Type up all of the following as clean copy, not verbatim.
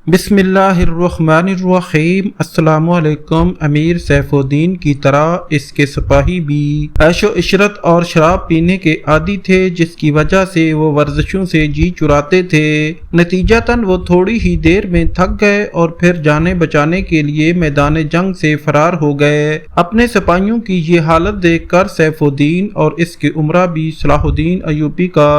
بسم اللہ الرحمن الرحیم۔ السلام علیکم۔ امیر سیف الدین کی طرح اس کے سپاہی بھی عیش و عشرت اور شراب پینے کے عادی تھے، جس کی وجہ سے وہ ورزشوں سے جی چراتے تھے۔ نتیجتاً وہ تھوڑی ہی دیر میں تھک گئے اور پھر جانے بچانے کے لیے میدان جنگ سے فرار ہو گئے۔ اپنے سپاہیوں کی یہ حالت دیکھ کر سیف الدین اور اس کے امراء بھی صلاح الدین ایوبی کا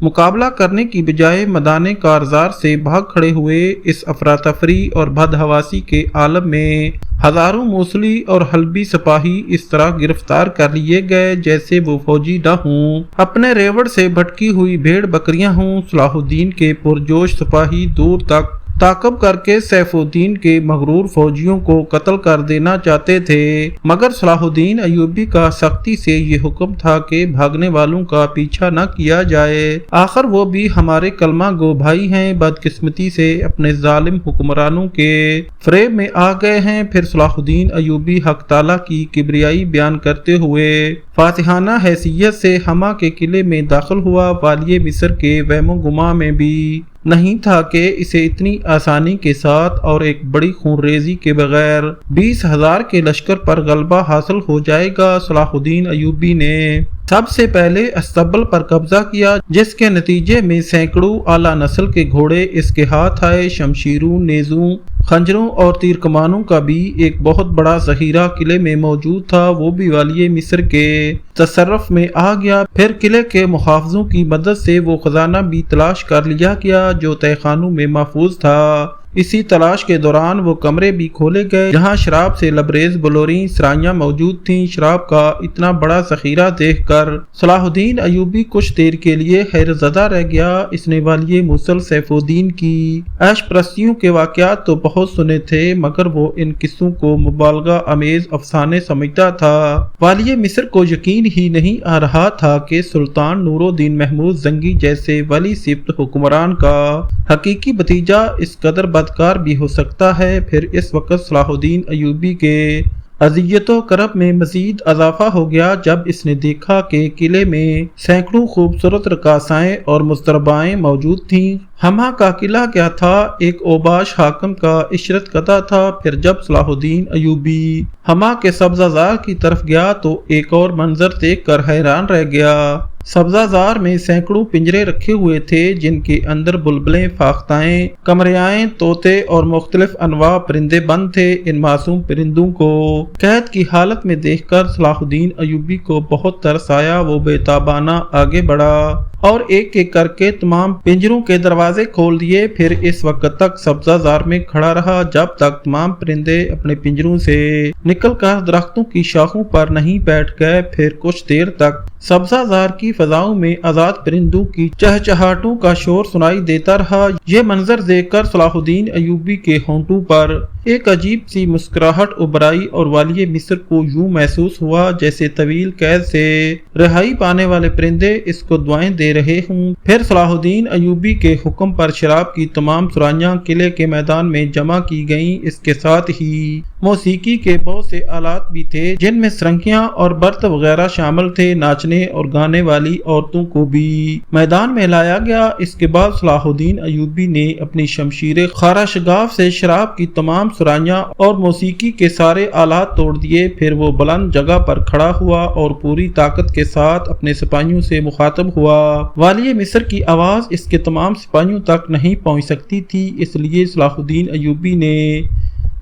مقابلہ کرنے کی بجائے میدان کارزار سے بھاگ کھڑے ہوئے۔ اس افراتفری اور بدحواسی کے عالم میں ہزاروں موصلی اور حلبی سپاہی اس طرح گرفتار کر لیے گئے جیسے وہ فوجی نہ ہوں، اپنے ریوڑ سے بھٹکی ہوئی بھیڑ بکریاں ہوں۔ صلاح الدین کے پرجوش سپاہی دور تک تعاقب کر کے سیف الدین کے مغرور فوجیوں کو قتل کر دینا چاہتے تھے، مگر صلاح الدین ایوبی کا سختی سے یہ حکم تھا کہ بھاگنے والوں کا پیچھا نہ کیا جائے، آخر وہ بھی ہمارے کلمہ گو بھائی ہیں، بدقسمتی سے اپنے ظالم حکمرانوں کے فریب میں آ گئے ہیں۔ پھر صلاح الدین ایوبی حق تعالیٰ کی کبریائی بیان کرتے ہوئے فاتحانہ حیثیت سے ہما کے قلعے میں داخل ہوا۔ والی مصر کے وہم و گماں میں بھی نہیں تھا کہ اسے اتنی آسانی کے ساتھ اور ایک بڑی خون ریزی کے بغیر 20,000 کے لشکر پر غلبہ حاصل ہو جائے گا۔ صلاح الدین ایوبی نے سب سے پہلے استبل پر قبضہ کیا، جس کے نتیجے میں سینکڑوں اعلیٰ نسل کے گھوڑے اس کے ہاتھ آئے۔ شمشیروں، نیزوں، خنجروں اور تیر کمانوں کا بھی ایک بہت بڑا ذخیرہ قلعے میں موجود تھا، وہ بھی والی مصر کے تصرف میں آ گیا۔ پھر قلعے کے محافظوں کی مدد سے وہ خزانہ بھی تلاش کر لیا گیا جو تہہ خانوں میں محفوظ تھا۔ اسی تلاش کے دوران وہ کمرے بھی کھولے گئے جہاں شراب سے لبریز بلوریں سرائیاں موجود تھیں۔ شراب کا اتنا بڑا ذخیرہ دیکھ کر صلاح الدین ایوبی کچھ دیر کے لیے حیرت زدہ رہ گیا۔ اس نے والی موصل سیف الدین کی عیش پرستیوں کے واقعات تو بہت سنے تھے، مگر وہ ان قصوں کو مبالغہ آمیز افسانے سمجھتا تھا۔ والی مصر کو یقین ہی نہیں آ رہا تھا کہ سلطان نور الدین محمود زنگی جیسے ولی صفت حکمران کا حقیقی بھتیجا اس قدر بدکار بھی ہو سکتا ہے۔ پھر اس وقت صلاح الدین ایوبی کے اذیت و کرب میں مزید اضافہ ہو گیا جب اس نے دیکھا کہ قلعے میں سینکڑوں خوبصورت رقاصائیں اور مضطربائیں موجود تھیں۔ ہما کا قلعہ کیا تھا، ایک اوباش حاکم کا عشرت قطع تھا۔ پھر جب صلاح الدین ایوبی ہما کے سبزہ زار کی طرف گیا تو ایک اور منظر دیکھ کر حیران رہ گیا۔ سبزہ زار میں سینکڑوں پنجرے رکھے ہوئے تھے جن کے اندر بلبلیں، فاختائیں، قمریائیں، طوطے اور مختلف انواع پرندے بند تھے۔ ان معصوم پرندوں کو قید کی حالت میں دیکھ کر صلاح الدین ایوبی کو بہت ترس آیا۔ وہ بے تابانہ آگے بڑھا اور ایک ایک کر کے تمام پنجروں کے دروازے کھول دیے۔ پھر اس وقت تک سبزہ زار میں کھڑا رہا جب تک تمام پرندے اپنے پنجروں سے نکل کر درختوں کی شاخوں پر نہیں بیٹھ گئے۔ پھر کچھ دیر تک سبزہ زار کی فضاؤں میں آزاد پرندوں کی چہچہاٹوں کا شور سنائی دیتا رہا۔ یہ منظر دیکھ کر صلاح الدین ایوبی کے ہونٹوں پر ایک عجیب سی مسکراہٹ ابھر آئی اور والی مصر کو یوں محسوس ہوا جیسے طویل قید سے رہائی پانے والے پرندے اس کو دعائیں دے رہے ہوں۔ پھر صلاح الدین ایوبی کے حکم پر شراب کی تمام سرائیاں قلعے کے میدان میں جمع کی گئیں۔ اس کے ساتھ ہی موسیقی کے بہت سے آلات بھی تھے جن میں سرنگیاں اور برت وغیرہ شامل تھے۔ ناچنے اور گانے والی عورتوں کو بھی میدان میں لایا گیا۔ اس کے بعد صلاح الدین ایوبی نے اپنی شمشیر خارا شگاف سے شراب کی تمام سرائیاں اور موسیقی کے سارے آلات توڑ دیے۔ پھر وہ بلند جگہ پر کھڑا ہوا اور پوری طاقت کے ساتھ اپنے سپاہیوں سے مخاطب ہوا۔ والی مصر کی آواز اس کے تمام سپاہیوں تک نہیں پہنچ سکتی تھی، اس لیے صلاح الدین ایوبی نے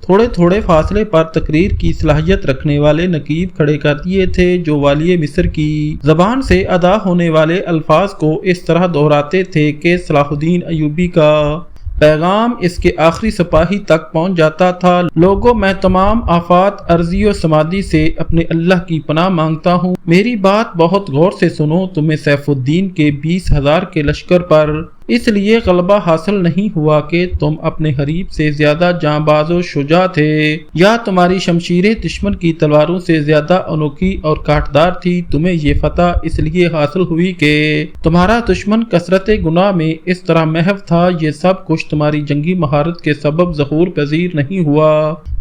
تھوڑے تھوڑے فاصلے پر تقریر کی صلاحیت رکھنے والے نقیب کھڑے کر دیے تھے جو والی مصر کی زبان سے ادا ہونے والے الفاظ کو اس طرح دہراتے تھے کہ صلاح الدین ایوبی کا پیغام اس کے آخری سپاہی تک پہنچ جاتا تھا۔ لوگوں، میں تمام آفات ارضی و سمادی سے اپنے اللہ کی پناہ مانگتا ہوں۔ میری بات بہت غور سے سنو۔ تمہیں سیف الدین کے 20,000 کے لشکر پر اس لیے غلبہ حاصل نہیں ہوا کہ تم اپنے حریف سے زیادہ جاں باز و شجاع تھے یا تمہاری شمشیریں دشمن کی تلواروں سے زیادہ انوکھی اور کاٹدار تھی۔ تمہیں یہ فتح اس لیے حاصل ہوئی کہ تمہارا دشمن کثرت گناہ میں اس طرح محو تھا۔ یہ سب کچھ تمہاری جنگی مہارت کے سبب ظہور پذیر نہیں ہوا،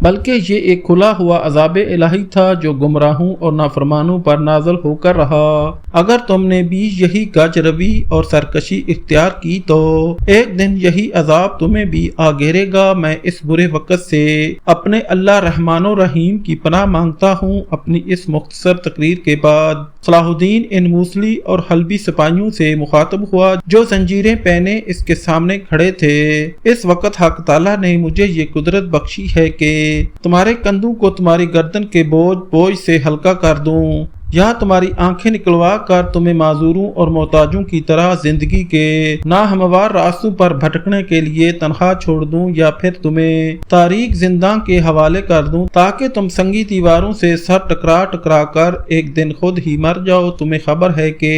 بلکہ یہ ایک کھلا ہوا عذاب الہی تھا جو گمراہوں اور نافرمانوں پر نازل ہو کر رہا۔ اگر تم نے بھی یہی گج روی اور سرکشی اختیار کی گی تو ایک دن یہی عذاب تمہیں بھی آ گھیرے گا۔ میں اس برے وقت سے اپنے اللہ رحمان و رحیم کی پناہ مانگتا ہوں۔ اپنی اس مختصر تقریر کے بعد صلاح الدین ان موصلی اور حلبی سپاہیوں سے مخاطب ہوا جو زنجیریں پہنے اس کے سامنے کھڑے تھے۔ اس وقت حق تعالیٰ نے مجھے یہ قدرت بخشی ہے کہ تمہارے کندھوں کو تمہاری گردن کے بوجھ سے ہلکا کر دوں، یا تمہاری آنکھیں نکلوا کر تمہیں معذوروں اور محتاجوں کی طرح زندگی کے ناہموار راستوں پر بھٹکنے کے لیے تنہا چھوڑ دوں، یا پھر تمہیں تاریک زنداں کے حوالے کر دوں تاکہ تم سنگی دیواروں سے سر ٹکرا کر ایک دن خود ہی مر جاؤ۔ تمہیں خبر ہے کہ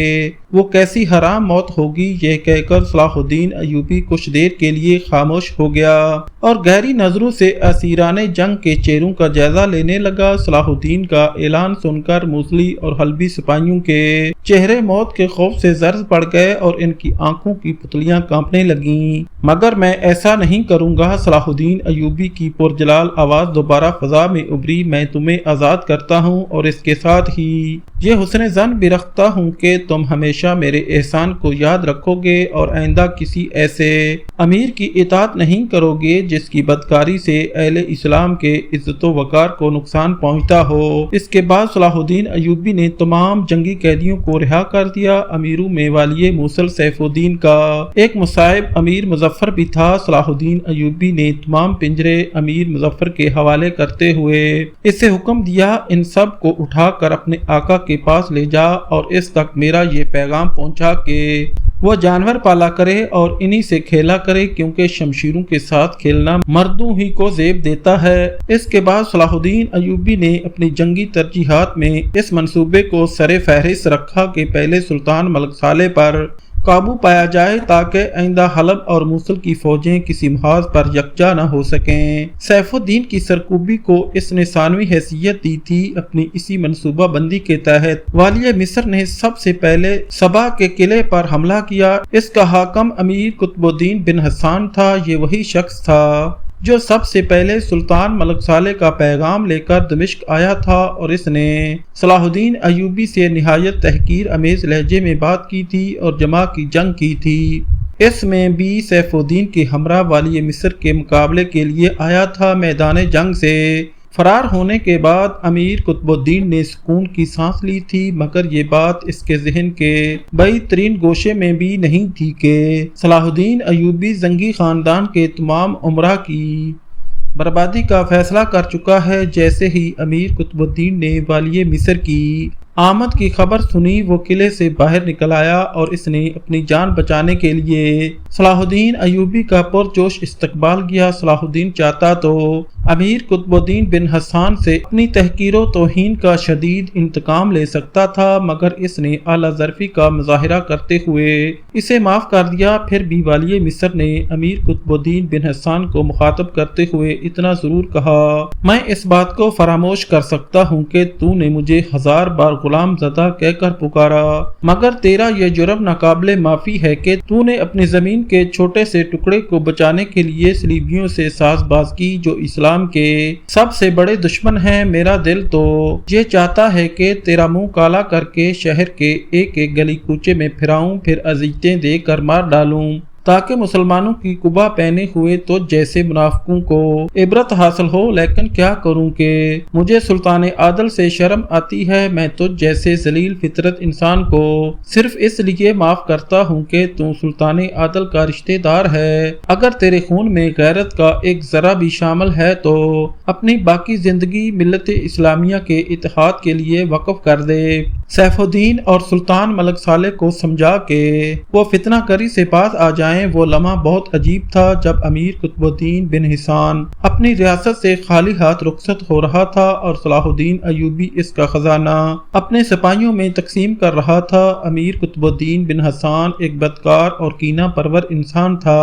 وہ کیسی حرام موت ہوگی۔ یہ کہہ کر صلاح الدین ایوبی کچھ دیر کے لیے خاموش ہو گیا اور گہری نظروں سے اسیران جنگ کے چہروں کا جائزہ لینے لگا۔ صلاح الدین کا اعلان سن کر موصلی اور حلبی سپاہیوں کے چہرے موت کے خوف سے زرد پڑ گئے اور ان کی آنکھوں کی پتلیاں کانپنے لگیں۔ مگر میں ایسا نہیں کروں گا۔ صلاح الدین ایوبی کی پرجلال آواز دوبارہ فضا میں ابھری، میں تمہیں آزاد کرتا ہوں اور اس کے ساتھ ہی یہ حسن ظن بھی رکھتا ہوں کہ تم ہمیشہ میرے احسان کو یاد رکھو گے اور آئندہ کسی ایسے امیر کی اطاعت نہیں کرو گے جس کی بدکاری سے اہل اسلام کے عزت و وقار کو نقصان پہنچتا ہو۔ اس کے بعد صلاح الدین ایوبی نے تمام جنگی قیدیوں کو رہا کر دیا۔ امیروں میں والی موصل سیف الدین کا ایک مصاحب امیر مظفر بھی تھا۔ صلاح الدین ایوبی نے تمام پنجرے امیر مظفر کے حوالے کرتے ہوئے اسے حکم دیا، ان سب کو اٹھا کر اپنے آقا کے پاس لے جا اور اس تک میرا یہ پیغام پہنچا کہ وہ جانور پالا کرے اور انہی سے کھیلا کرے، کیونکہ شمشیروں کے ساتھ کھیلنا مردوں ہی کو زیب دیتا ہے۔ اس کے بعد صلاح الدین ایوبی نے اپنی جنگی ترجیحات میں اس منصوبے کو سر فہرست رکھا کہ پہلے سلطان ملک صالح پر قابو پایا جائے تاکہ آئندہ حلب اور موصل کی فوجیں کسی محاذ پر یکجا نہ ہو سکیں۔ سیف الدین کی سرکوبی کو اس نے ثانوی حیثیت دی تھی۔ اپنی اسی منصوبہ بندی کے تحت والی مصر نے سب سے پہلے سبا کے قلعے پر حملہ کیا۔ اس کا حاکم امیر قطب الدین بن حسان تھا۔ یہ وہی شخص تھا جو سب سے پہلے سلطان ملک صالح کا پیغام لے کر دمشق آیا تھا اور اس نے صلاح الدین ایوبی سے نہایت تحقیر امیز لہجے میں بات کی تھی اور جمع کی جنگ کی تھی۔ اس میں بھی سیف الدین کے ہمراہ والی مصر کے مقابلے کے لیے آیا تھا۔ میدان جنگ سے فرار ہونے کے بعد امیر قطب الدین نے سکون کی سانس لی تھی، مگر یہ بات اس کے ذہن کے بعید ترین گوشے میں بھی نہیں تھی کہ صلاح الدین ایوبی زنگی خاندان کے تمام امراء کی بربادی کا فیصلہ کر چکا ہے۔ جیسے ہی امیر قطب الدین نے والی مصر کی آمد کی خبر سنی، وہ قلعے سے باہر نکل آیا اور اس نے اپنی جان بچانے کے لیے صلاح الدین ایوبی کا پرجوش استقبال کیا۔ صلاح الدین چاہتا تو امیر قطب الدین بن حسان سے اپنی تحقیر و توہین کا شدید انتقام لے سکتا تھا، مگر اس نے اعلیٰ ظرفی کا مظاہرہ کرتے ہوئے اسے معاف کر دیا۔ پھر بھی والی مصر نے امیر قطب الدین بن حسان کو مخاطب کرتے ہوئے اتنا ضرور کہا، میں اس بات کو فراموش کر سکتا ہوں کہ تو نے مجھے 1000 بار غلام زدہ کہہ کر پکارا، مگر تیرا یہ جرم ناقابل معافی ہے کہ تو نے اپنی زمین کے چھوٹے سے ٹکڑے کو بچانے کے لیے صلیبیوں سے ساز باز کی جو اسلام کے سب سے بڑے دشمن ہیں۔ میرا دل تو یہ چاہتا ہے کہ تیرا منہ کالا کر کے شہر کے ایک ایک گلی کوچے میں پھراؤں، پھر اذیتیں دے کر مار ڈالوں تاکہ مسلمانوں کی قبا پہنے ہوئے تو جیسے منافقوں کو عبرت حاصل ہو۔ لیکن کیا کروں کہ مجھے سلطان عادل سے شرم آتی ہے۔ میں تو جیسے ذلیل فطرت انسان کو صرف اس لیے معاف کرتا ہوں کہ تو سلطان عادل کا رشتہ دار ہے۔ اگر تیرے خون میں غیرت کا ایک ذرہ بھی شامل ہے تو اپنی باقی زندگی ملت اسلامیہ کے اتحاد کے لیے وقف کر دے۔ سیف الدین اور سلطان ملک صالح کو سمجھا کہ وہ فتنہ کری سے باز آ جائیں۔ وہ لمحہ بہت عجیب تھا جب امیر قطب الدین بن حسان اپنی ریاست سے خالی ہاتھ رخصت ہو رہا تھا اور صلاح الدین ایوبی اس کا خزانہ اپنے سپاہیوں میں تقسیم کر رہا تھا۔ امیر قطب الدین بن حسان ایک بدکار اور کینہ پرور انسان تھا۔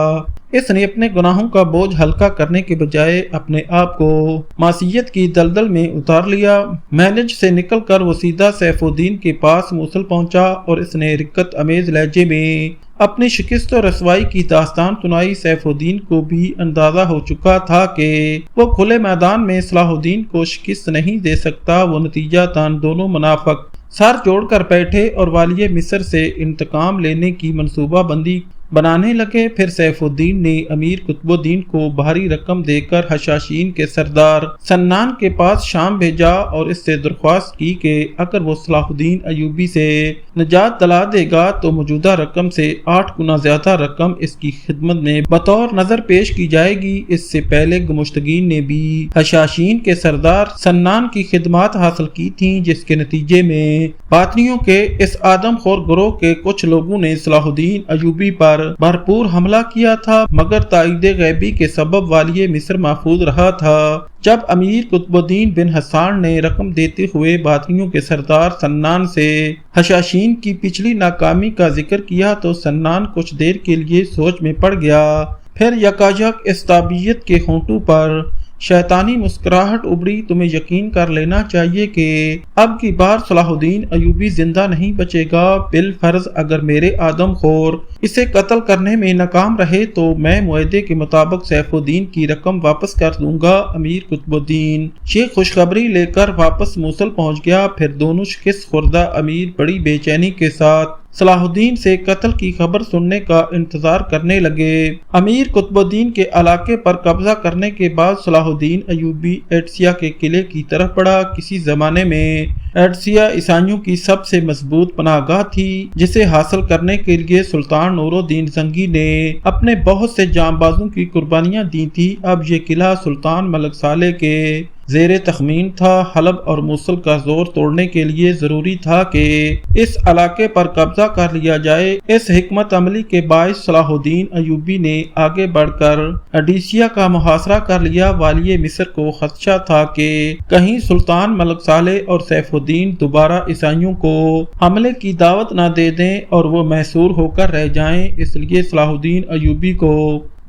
اس نے اپنے گناہوں کا بوجھ ہلکا کرنے کے بجائے اپنے آپ کو معصیت کی دلدل میں اتار لیا۔ مینج سے نکل کر وہ سیدھا سیف الدین کے پاس موصل پہنچا اور اس نے رقت امیز لہجے میں اپنی شکست و رسوائی کی داستان سنائی۔ سیف الدین کو بھی اندازہ ہو چکا تھا کہ وہ کھلے میدان میں صلاح الدین کو شکست نہیں دے سکتا۔ وہ نتیجہ تان دونوں منافق سر جوڑ کر بیٹھے اور والی مصر سے انتقام لینے کی منصوبہ بندی بنانے لگے۔ پھر سیف الدین نے امیر قطب الدین کو بھاری رقم دے کر حشاشین کے سردار سنان کے پاس شام بھیجا اور اس سے درخواست کی کہ اگر وہ صلاح الدین ایوبی سے نجات دلا دے گا تو موجودہ رقم سے 8 گنا زیادہ رقم اس کی خدمت میں بطور نظر پیش کی جائے گی۔ اس سے پہلے گمشتگین نے بھی حشاشین کے سردار سنان کی خدمات حاصل کی تھیں، جس کے نتیجے میں باطنیوں کے اس آدم خور گروہ کے کچھ لوگوں نے صلاح الدین ایوبی پر بھرپور حملہ کیا تھا، مگر تائید غیبی کے سبب والی مصر محفوظ رہا تھا۔ جب امیر قطب الدین بن حسان نے رقم دیتے ہوئے باطنیوں کے سردار سنان سے حشاشین کی پچھلی ناکامی کا ذکر کیا تو سنان کچھ دیر کے لیے سوچ میں پڑ گیا، پھر یکایک اس تابعیت کے ہونٹوں پر شیطانی مسکراہٹ ابھری۔ تمہیں یقین کر لینا چاہیے کہ اب کی بار صلاح الدین ایوبی زندہ نہیں بچے گا۔ بالفرض اگر میرے آدم خور اسے قتل کرنے میں ناکام رہے تو میں معاہدے کے مطابق سیف الدین کی رقم واپس کر دوں گا۔ امیر قطب الدین یہ خوشخبری لے کر واپس موصل پہنچ گیا۔ پھر دونوں شکست خوردہ امیر بڑی بے چینی کے ساتھ صلاح الدین سے قتل کی خبر سننے کا انتظار کرنے لگے۔ امیر قطب الدین کے علاقے پر قبضہ کرنے کے بعد صلاح الدین ایوبی ایڈسیا کے قلعے کی طرف بڑھا۔ کسی زمانے میں ایڈسیا عیسائیوں کی سب سے مضبوط پناہ گاہ تھی، جسے حاصل کرنے کے لیے سلطان نور الدین زنگی نے اپنے بہت سے جانبازوں کی قربانیاں دی تھی۔ اب یہ قلعہ سلطان ملک صالح کے زیر تخمین تھا۔ حلب اور موصل کا زور توڑنے کے لیے ضروری تھا کہ اس علاقے پر قبضہ کر لیا جائے۔ اس حکمت عملی کے باعث صلاح الدین ایوبی نے آگے بڑھ کر اڈیسیا کا محاصرہ کر لیا۔ والی مصر کو خدشہ تھا کہ کہیں سلطان ملک صالح اور سیف الدین دوبارہ عیسائیوں کو حملے کی دعوت نہ دے دیں اور وہ محصور ہو کر رہ جائیں، اس لیے صلاح الدین ایوبی کو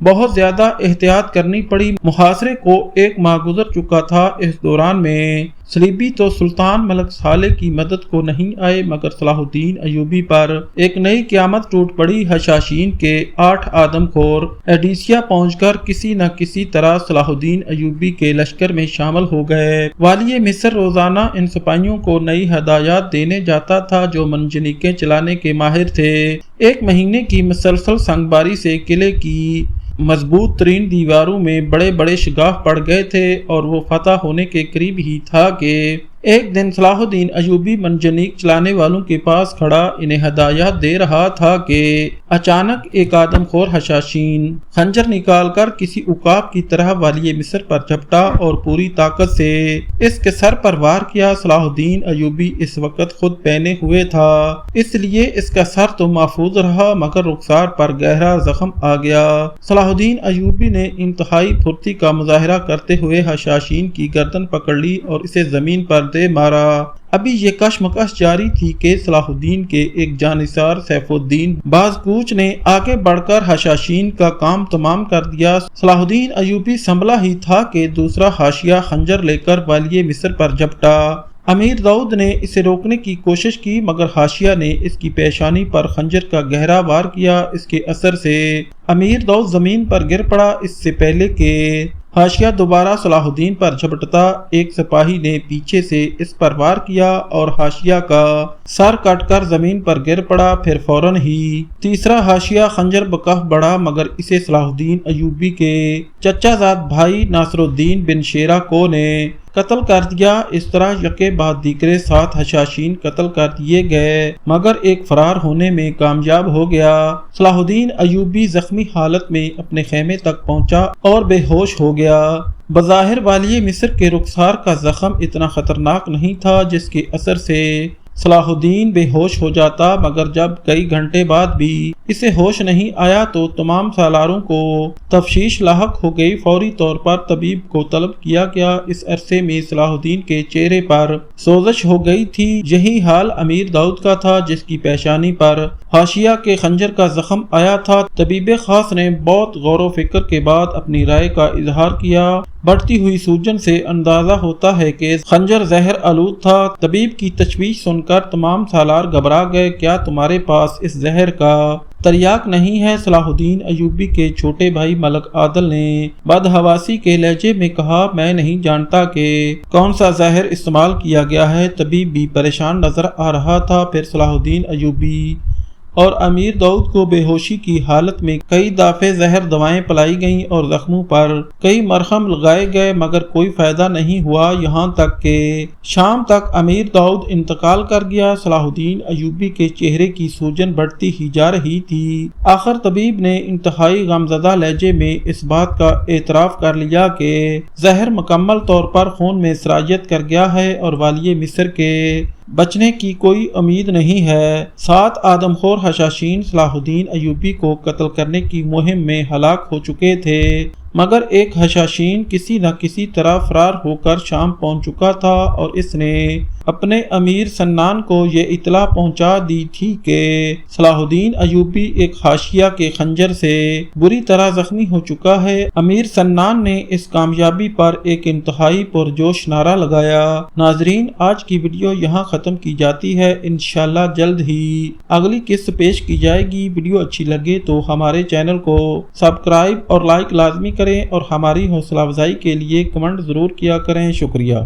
بہت زیادہ احتیاط کرنی پڑی۔ محاصرے کو 1 ماہ گزر چکا تھا۔ اس دوران میں صلیبی تو سلطان ملک صالح کی مدد کو نہیں آئے، مگر صلاح الدین ایوبی پر ایک نئی قیامت ٹوٹ پڑی۔ حشاشین کے 8 آدم خور ایڈیسیا پہنچ کر کسی نہ کسی طرح صلاح الدین ایوبی کے لشکر میں شامل ہو گئے۔ والی مصر روزانہ ان سپاہیوں کو نئی ہدایات دینے جاتا تھا جو منجنیقیں چلانے کے ماہر تھے۔ 1 مہینے کی مسلسل سنگباری سے قلعے کی مضبوط ترین دیواروں میں بڑے بڑے شگاف پڑ گئے تھے اور وہ فتح ہونے کے قریب ہی تھا کہ ایک دن صلاح الدین ایوبی منجنیق چلانے والوں کے پاس کھڑا انہیں ہدایات دے رہا تھا کہ اچانک ایک آدم خور حشاشین خنجر نکال کر کسی عقاب کی طرح والی مصر پر جھپٹا اور پوری طاقت سے اس کے سر پر وار کیا۔ صلاح الدین ایوبی اس وقت خود پہنے ہوئے تھا، اس لیے اس کا سر تو محفوظ رہا مگر رخسار پر گہرا زخم آ گیا۔ صلاح الدین ایوبی نے انتہائی پھرتی کا مظاہرہ کرتے ہوئے حشاشین کی گردن پکڑ لی اور اسے زمین پر مارا۔ ابھی یہ کشمکش جاری تھی کہ صلاح الدین کے ایک جانثار سیف الدین بازکوچ نے آگے بڑھ کر حشاشین کا کام تمام کر دیا۔ صلاح الدین ایوبی سنبھلا ہی تھا کہ دوسرا حاشیہ خنجر لے کر والی مصر پر جھپٹا۔ امیر داؤد نے اسے روکنے کی کوشش کی مگر حاشیہ نے اس کی پیشانی پر خنجر کا گہرا وار کیا۔ اس کے اثر سے امیر داؤد زمین پر گر پڑا۔ اس سے پہلے کہ حاشیہ دوبارہ صلاح الدین پر جھپٹتا، ایک سپاہی نے پیچھے سے اس پر وار کیا اور حاشیہ کا سر کٹ کر زمین پر گر پڑا۔ پھر فوراً ہی تیسرا حاشیہ خنجر بکف بڑھا مگر اسے صلاح الدین ایوبی کے چچا زاد بھائی ناصر الدین بن شیرہ کو نے قتل کر دیا۔ اس طرح یکے بعد دیگرے 7 حشاشین قتل کر دیے گئے مگر ایک فرار ہونے میں کامیاب ہو گیا۔ صلاح الدین ایوبی زخمی حالت میں اپنے خیمے تک پہنچا اور بے ہوش ہو گیا۔ بظاہر والی مصر کے رخسار کا زخم اتنا خطرناک نہیں تھا جس کے اثر سے صلاح الدین بے ہوش ہو جاتا، مگر جب کئی گھنٹے بعد بھی اسے ہوش نہیں آیا تو تمام سالاروں کو تفشیش لاحق ہو گئی۔ فوری طور پر طبیب کو طلب کیا گیا۔ اس عرصے میں صلاح الدین کے چہرے پر سوزش ہو گئی تھی۔ یہی حال امیر داؤد کا تھا جس کی پیشانی پر حاشیہ کے خنجر کا زخم آیا تھا۔ طبیب خاص نے بہت غور و فکر کے بعد اپنی رائے کا اظہار کیا۔ بڑھتی ہوئی سوجن سے اندازہ ہوتا ہے کہ خنجر زہر آلود تھا۔ طبیب کی تشویش سن کر تمام سالار گھبرا گئے۔ کیا تمہارے پاس اس زہر کا تریاق نہیں ہے؟ صلاح الدین ایوبی کے چھوٹے بھائی ملک عادل نے بدحواسی کے لہجے میں کہا، میں نہیں جانتا کہ کون سا زہر استعمال کیا گیا ہے۔ طبیب بھی پریشان نظر آ رہا تھا۔ پھر صلاح الدین ایوبی اور امیر داؤد کو بے ہوشی کی حالت میں کئی دفعے زہر دوائیں پلائی گئیں اور زخموں پر کئی مرہم لگائے گئے مگر کوئی فائدہ نہیں ہوا، یہاں تک کہ شام تک امیر داؤد انتقال کر گیا۔ صلاح الدین ایوبی کے چہرے کی سوجن بڑھتی ہی جا رہی تھی۔ آخر طبیب نے انتہائی غمزدہ لہجے میں اس بات کا اعتراف کر لیا کہ زہر مکمل طور پر خون میں سرایت کر گیا ہے اور والی مصر کے بچنے کی کوئی امید نہیں ہے۔ 7 آدم خور حشاشین صلاح الدین ایوبی کو قتل کرنے کی مہم میں ہلاک ہو چکے تھے، مگر ایک حشاشین کسی نہ کسی طرح فرار ہو کر شام پہنچ چکا تھا اور اس نے اپنے امیر سنان کو یہ اطلاع پہنچا دی تھی کہ صلاح الدین ایوبی ایک حاشیہ کے خنجر سے بری طرح زخمی ہو چکا ہے۔ امیر سنان نے اس کامیابی پر ایک انتہائی پرجوش نعرہ لگایا۔ ناظرین، آج کی ویڈیو یہاں ختم کی جاتی ہے، انشاءاللہ جلد ہی اگلی قسط پیش کی جائے گی۔ ویڈیو اچھی لگے تو ہمارے چینل کو سبسکرائب اور لائک لازمی کریں اور ہماری حوصلہ افزائی کے لیے کمنٹ ضرور کیا کریں۔ شکریہ۔